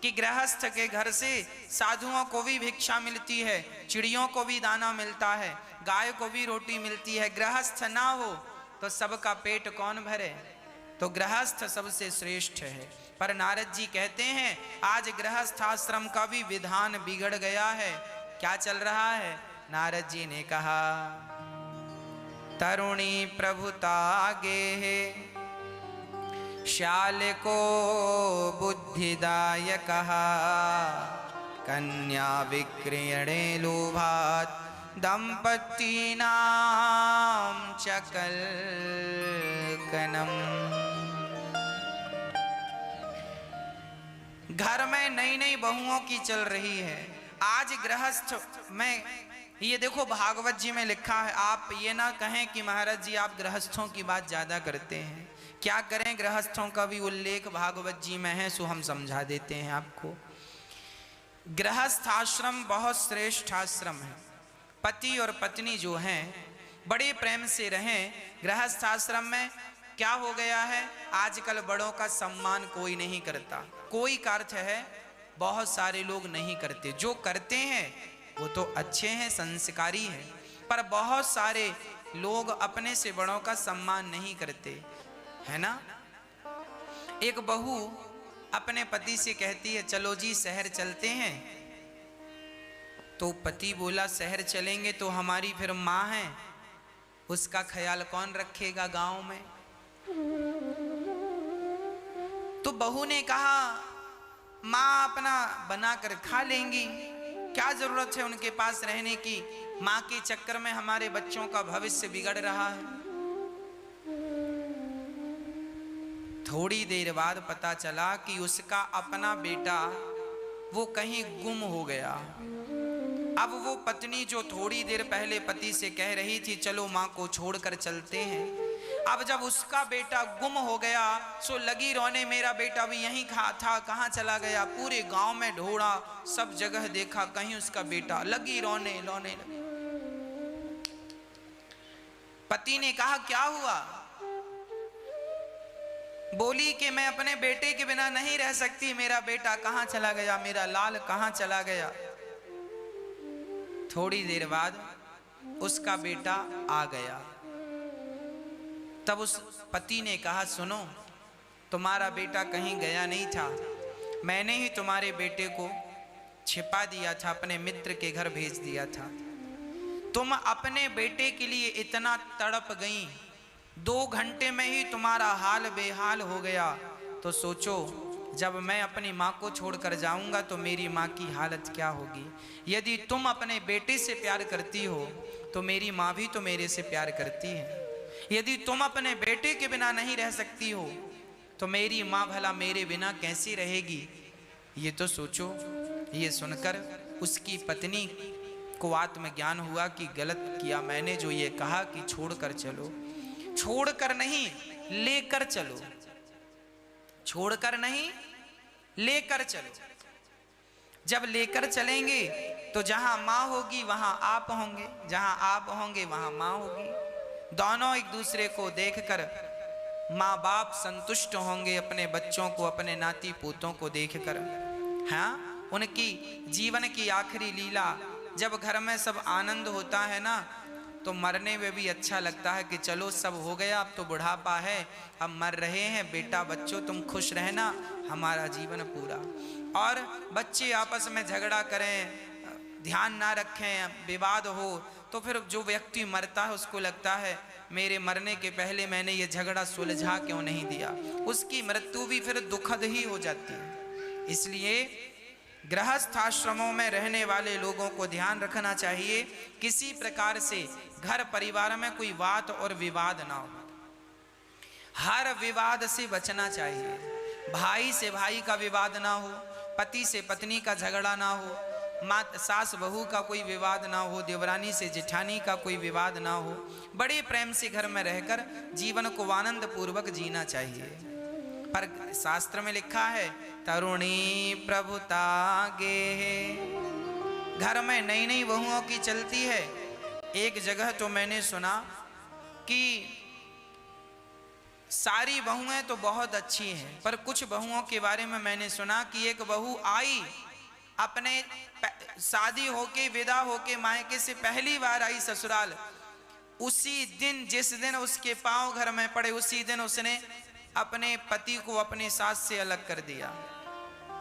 कि गृहस्थ के घर से साधुओं को भी भिक्षा मिलती है, चिड़ियों को भी दाना मिलता है, गाय को भी रोटी मिलती है। गृहस्थ ना हो तो सबका पेट कौन भरे? तो गृहस्थ सबसे श्रेष्ठ है। पर नारद जी कहते हैं आज गृहस्थाश्रम का भी विधान बिगड़ गया है। क्या चल रहा है? नारद जी ने कहा तरुणी प्रभुता गेहे श्याल को बुद्धिदायक कन्या विक्रयणे लोभात दंपतीनां चकलकनम। घर में नई नई बहुओं की चल रही है। आज गृहस्थ में ये देखो भागवत जी में लिखा है। आप ये ना कहें कि महाराज जी आप गृहस्थों की बात ज्यादा करते हैं। क्या करें, गृहस्थों का भी उल्लेख भागवत जी में है, सो हम समझा देते हैं आपको। गृहस्थ आश्रम बहुत श्रेष्ठ आश्रम है। पति और पत्नी जो हैं बड़े प्रेम से रहें। गृहस्थ आश्रम में क्या हो गया है, आजकल बड़ों का सम्मान कोई नहीं करता। कोई का अर्थ है बहुत सारे लोग नहीं करते, जो करते हैं वो तो अच्छे हैं, संस्कारी हैं, पर बहुत सारे लोग अपने से बड़ों का सम्मान नहीं करते, है ना। एक बहू अपने पति से कहती है चलो जी शहर चलते हैं। तो पति बोला शहर चलेंगे तो हमारी फिर माँ है, उसका ख्याल कौन रखेगा गांव में। तो बहू ने कहा माँ अपना बनाकर खा लेंगी, क्या जरूरत है उनके पास रहने की, माँ के चक्कर में हमारे बच्चों का भविष्य बिगड़ रहा है। थोड़ी देर बाद पता चला कि उसका अपना बेटा वो कहीं गुम हो गया। अब वो पत्नी जो थोड़ी देर पहले पति से कह रही थी चलो माँ को छोड़कर चलते हैं, अब जब उसका बेटा गुम हो गया सो लगी रोने, मेरा बेटा भी यहीं था, कहाँ चला गया। पूरे गांव में ढूंढा, सब जगह देखा, कहीं उसका बेटा। लगी रोने लगी। पति ने कहा क्या हुआ। बोली कि मैं अपने बेटे के बिना नहीं रह सकती, मेरा बेटा कहाँ चला गया, मेरा लाल कहाँ चला गया। थोड़ी देर बाद उसका बेटा आ गया। तब उस पति ने कहा सुनो, तुम्हारा बेटा कहीं गया नहीं था, मैंने ही तुम्हारे बेटे को छिपा दिया था, अपने मित्र के घर भेज दिया था। तुम अपने बेटे के लिए इतना तड़प गई, 2 घंटे में ही तुम्हारा हाल बेहाल हो गया। तो सोचो जब मैं अपनी माँ को छोड़कर जाऊंगा तो मेरी माँ की हालत क्या होगी। यदि तुम अपने बेटे से प्यार करती हो तो मेरी माँ भी तो मेरे से प्यार करती है। यदि तुम अपने बेटे के बिना नहीं रह सकती हो तो मेरी माँ भला मेरे बिना कैसी रहेगी, ये तो सोचो। ये सुनकर उसकी पत्नी को आत्मज्ञान हुआ कि गलत किया मैंने, जो ये कहा कि छोड़कर चलो। छोड़कर नहीं लेकर चलो, छोड़कर नहीं लेकर चलो। जब लेकर चलेंगे तो जहां माँ होगी वहां आप होंगे, जहां आप होंगे वहां माँ होगी। दोनों एक दूसरे को देखकर माँ बाप संतुष्ट होंगे, अपने बच्चों को, अपने नाती पोतों को देखकर। हाँ, उनकी जीवन की आखिरी लीला, जब घर में सब आनंद होता है ना, तो मरने में भी अच्छा लगता है कि चलो सब हो गया, अब तो बुढ़ापा है, अब मर रहे हैं, बेटा बच्चों तुम खुश रहना, हमारा जीवन पूरा। और बच्चे आपस में झगड़ा करें, ध्यान ना रखें, विवाद हो, तो फिर जो व्यक्ति मरता है उसको लगता है मेरे मरने के पहले मैंने ये झगड़ा सुलझा क्यों नहीं दिया। उसकी मृत्यु भी फिर दुखद ही हो जाती है। इसलिए गृहस्थ आश्रमों में रहने वाले लोगों को ध्यान रखना चाहिए किसी प्रकार से घर परिवार में कोई बात और विवाद ना हो। हर विवाद से बचना चाहिए। भाई से भाई का विवाद ना हो, पति से पत्नी का झगड़ा ना हो, सास बहू का कोई विवाद ना हो, देवरानी से जेठानी का कोई विवाद ना हो। बड़े प्रेम से घर में रहकर जीवन को आनंद पूर्वक जीना चाहिए। पर शास्त्र में लिखा है तरुणी प्रभुता गे। घर में नई नई बहुओं की चलती है। एक जगह तो मैंने सुना कि सारी बहुएं तो बहुत अच्छी हैं, पर कुछ बहुओं के बारे में मैंने सुना कि एक बहू आई, अपने शादी होके विदा होके मायके से पहली बार आई ससुराल। उसी दिन, जिस दिन उसके पांव घर में पड़े, उसी दिन उसने अपने पति को अपनी सास से अलग कर दिया।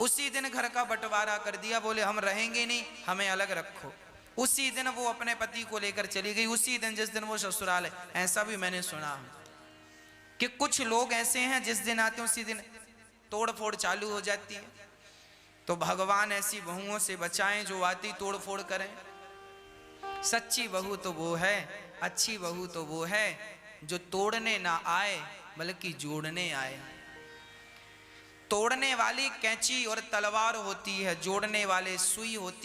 उसी दिन घर का बंटवारा कर दिया, बोले हम रहेंगे नहीं, हमें अलग रखो। उसी दिन वो अपने पति को लेकर चली गई, उसी दिन जिस दिन वो ससुराल है। ऐसा भी मैंने सुना कि कुछ लोग ऐसे हैं जिस दिन आते हैं उसी दिन तोड़ फोड़ चालू हो जाती है। तो भगवान ऐसी बहुओं से बचाएं जो आती तोड़ फोड़ करें। सच्ची बहू तो वो है, अच्छी बहू तो वो है जो तोड़ने ना आए बल्कि जोड़ने आए। तोड़ने वाली कैंची और तलवार होती है, जोड़ने वाले सुई होती